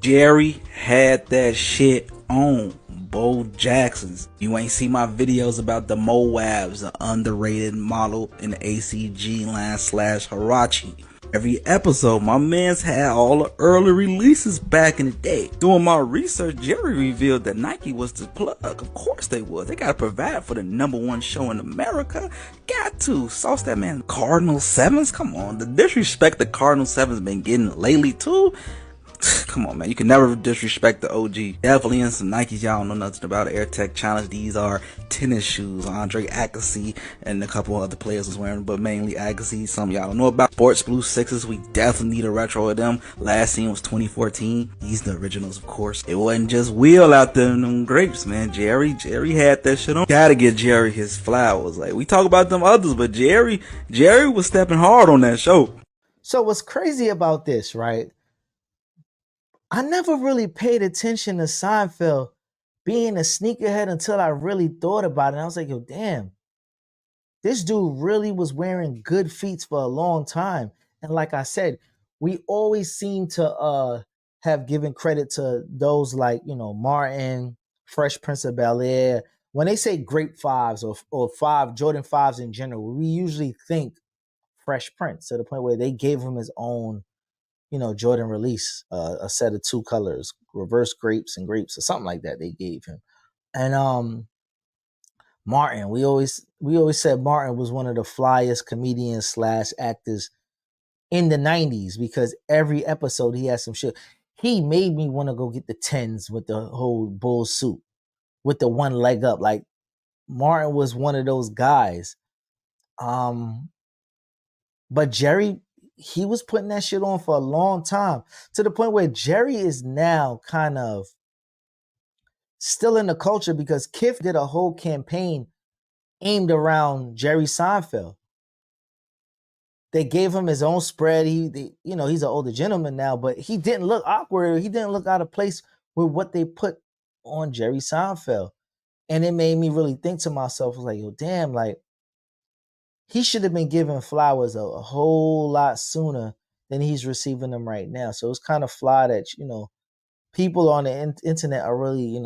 Jerry had that shit on. Bo Jackson's. You ain't see my videos about the Moabs, the underrated model in the ACG line slash Hirachi. Every episode, my man's had all the early releases back in the day. Doing my research, Jerry revealed that Nike was the plug. Of course they was. They gotta provide for the number one show in America. Got to. Sauce that man Cardinal Sevens? Come on. The disrespect the Cardinal Sevens been getting lately too. Come on, man. You can never disrespect the OG. Definitely in some Nikes y'all don't know nothing about. Air Tech Challenge. These are tennis shoes. Andre Agassi and a couple other players was wearing, but mainly Agassi. Some of y'all don't know about. Sports Blue Sixes. We definitely need a retro of them. Last seen was 2014. These the originals, of course. It wasn't just Will out there in them grapes, man. Jerry had that shit on. Gotta get Jerry his flowers. Like, we talk about them others, but Jerry was stepping hard on that show. So what's crazy about this, right? I never really paid attention to Seinfeld being a sneakerhead until I really thought about it. And I was like, yo, damn, this dude really was wearing good feet for a long time. And like I said, we always seem to have given credit to those like, Martin, Fresh Prince of Bel-Air. When they say great fives or five, Jordan fives in general, we usually think Fresh Prince to the point where they gave him his own Jordan release, a set of two colors, reverse grapes and grapes or something like that they gave him. And Martin, we always said Martin was one of the flyest comedians slash actors in the 90s because every episode he had some shit. He made me want to go get the tens with the whole bull suit with the one leg up. Like Martin was one of those guys. But Jerry, he was putting that shit on for a long time to the point where Jerry is now kind of still in the culture because Kif did a whole campaign aimed around Jerry Seinfeld. They gave him his own spread. He's an older gentleman now, but he didn't look awkward. He didn't look out of place with what they put on Jerry Seinfeld. And it made me really think to myself, like, yo, damn, like, he should have been given flowers a whole lot sooner than he's receiving them right now. So it's kind of fly that, people on the internet are really,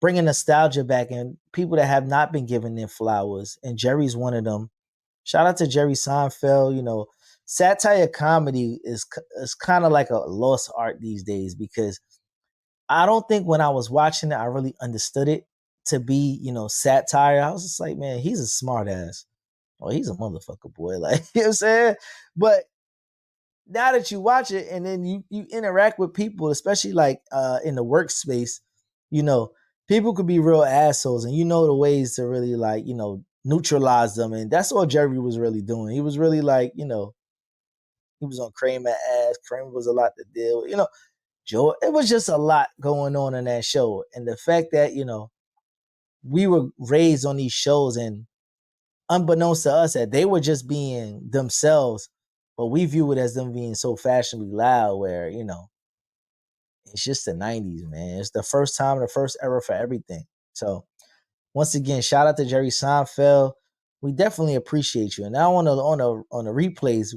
bringing nostalgia back and people that have not been given their flowers. And Jerry's one of them. Shout out to Jerry Seinfeld. Satire comedy is kind of like a lost art these days because I don't think when I was watching it, I really understood it to be, satire. I was just like, man, he's a smart ass. Oh, he's a motherfucker, boy. Like, you know what I'm saying? But now that you watch it and then you interact with people, especially like in the workspace, people could be real assholes and the ways to really like, neutralize them. And that's all Jerry was really doing. He was really like, he was on Kramer ass. Kramer was a lot to deal with. Joe, it was just a lot going on in that show. And the fact that, we were raised on these shows and unbeknownst to us that they were just being themselves, but we view it as them being so fashionably loud where, it's just the 90s, man. It's the first time, the first era for everything. So once again, shout out to Jerry Seinfeld. We definitely appreciate you. And now on the replays,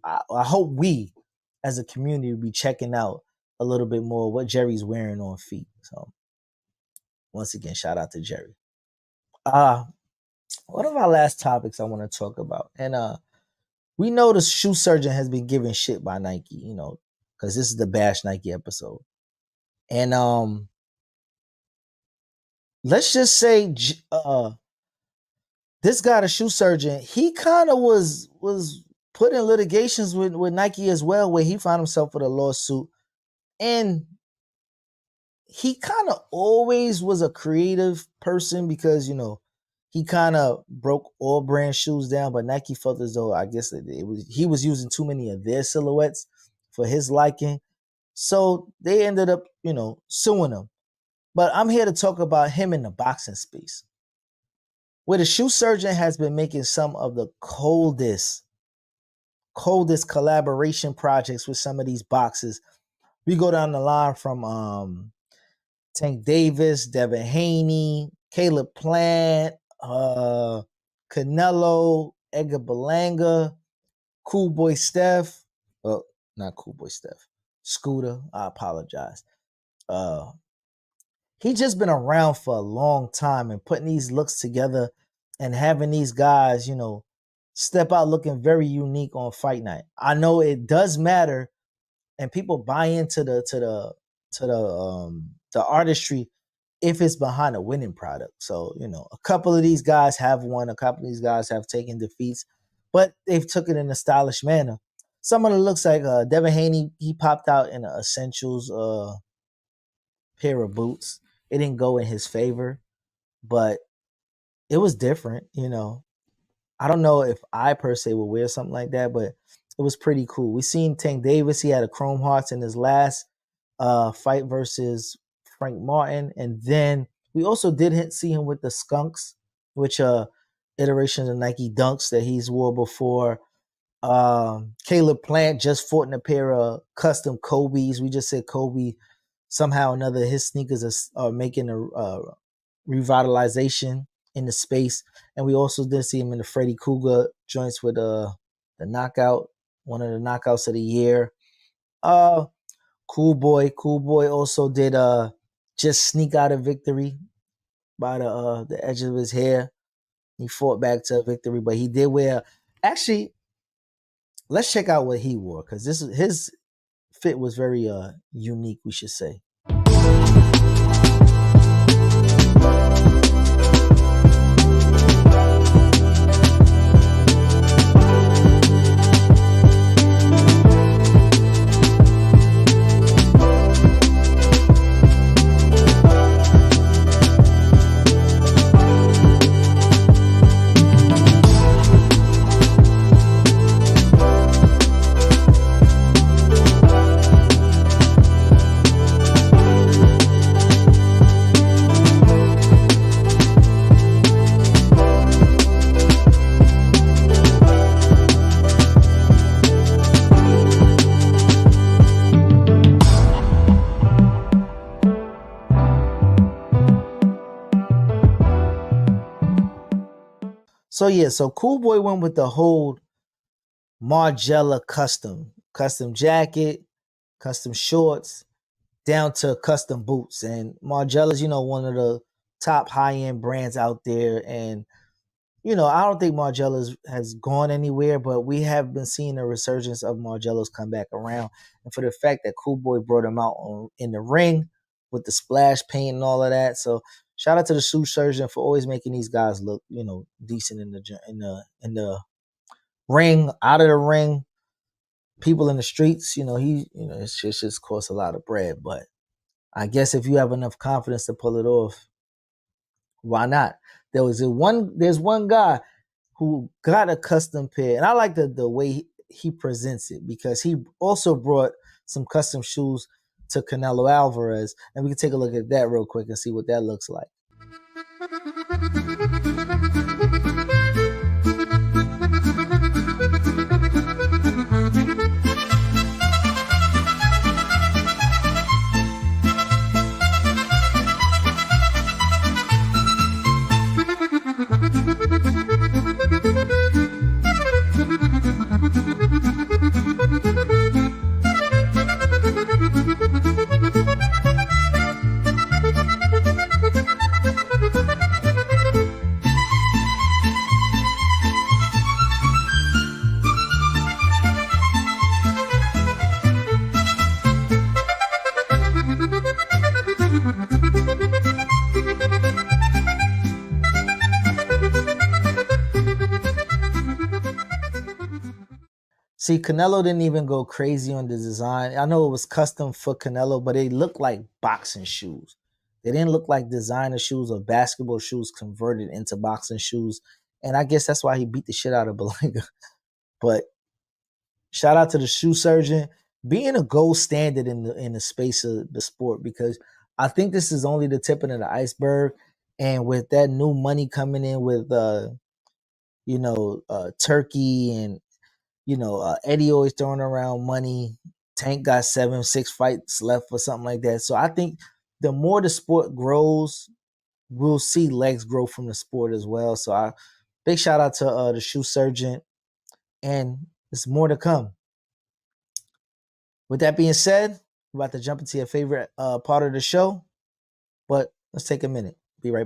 I hope we as a community will be checking out a little bit more what Jerry's wearing on feet. So once again, shout out to Jerry. One of our last topics I want to talk about. And we know the shoe surgeon has been given shit by Nike, because this is the Bash Nike episode. And let's just say this guy, the shoe surgeon, he kind of was put in litigations with Nike as well, where he found himself with a lawsuit. And he kind of always was a creative person because, he kind of broke all brand shoes down, but Nike felt as though I guess he was using too many of their silhouettes for his liking. So they ended up, suing him. But I'm here to talk about him in the boxing space, where the shoe surgeon has been making some of the coldest collaboration projects with some of these boxers. We go down the line from Tank Davis, Devin Haney, Caleb Plant, Canelo, Edgar Berlanga, Cool Boy Steph. Well, not Cool Boy Steph. Scooter, I apologize. Uh, he just been around for a long time and putting these looks together and having these guys, step out looking very unique on fight night. I know it does matter, and people buy into the artistry if it's behind a winning product. So, a couple of these guys have won, a couple of these guys have taken defeats, but they've took it in a stylish manner. Someone that looks like Devin Haney, he popped out in an essentials pair of boots. It didn't go in his favor, but it was different. I don't know if I per se would wear something like that, but it was pretty cool. We seen Tank Davis. He had a Chrome Hearts in his last fight versus Frank Martin, and then we also did see him with the Skunks, which iterations of Nike Dunks that he's wore before. Caleb Plant just fought in a pair of custom Kobe's. We just said Kobe. Somehow or another, his sneakers are making a revitalization in the space. And we also did see him in the Freddy Krueger joints with the knockout, one of the knockouts of the year. Cool Boy also did just sneak out of victory by the edge of his hair. He fought back to victory, but he did wear. Actually, let's check out what he wore, because his fit was very unique, we should say. So Cool Boy went with the whole Margiela custom jacket, custom shorts, down to custom boots. And Margiela's, one of the top high-end brands out there. And, I don't think Margiela's has gone anywhere, but we have been seeing a resurgence of Margiela's come back around. And for the fact that Cool Boy brought him out in the ring with the splash paint and all of that. So shout out to the shoe surgeon for always making these guys look, decent in the ring, out of the ring. People in the streets, it's just costs a lot of bread. But I guess if you have enough confidence to pull it off, why not? There's one guy who got a custom pair, and I like the way he presents it, because he also brought some custom shoes to Canelo Alvarez, and we can take a look at that real quick and see what that looks like. See, Canelo didn't even go crazy on the design. I know it was custom for Canelo, but they looked like boxing shoes. They didn't look like designer shoes or basketball shoes converted into boxing shoes. And I guess that's why he beat the shit out of Belenga. But shout out to the shoe surgeon being a gold standard in the space of the sport, because I think this is only the tipping of the iceberg. And with that new money coming in with Turkey and Eddie always throwing around money. Tank got 7-6 fights left or something like that. So I think the more the sport grows, we'll see legs grow from the sport as well. So big shout out to the shoe surgeon, and there's more to come. With that being said, we're about to jump into your favorite part of the show, but let's take a minute. Be right back.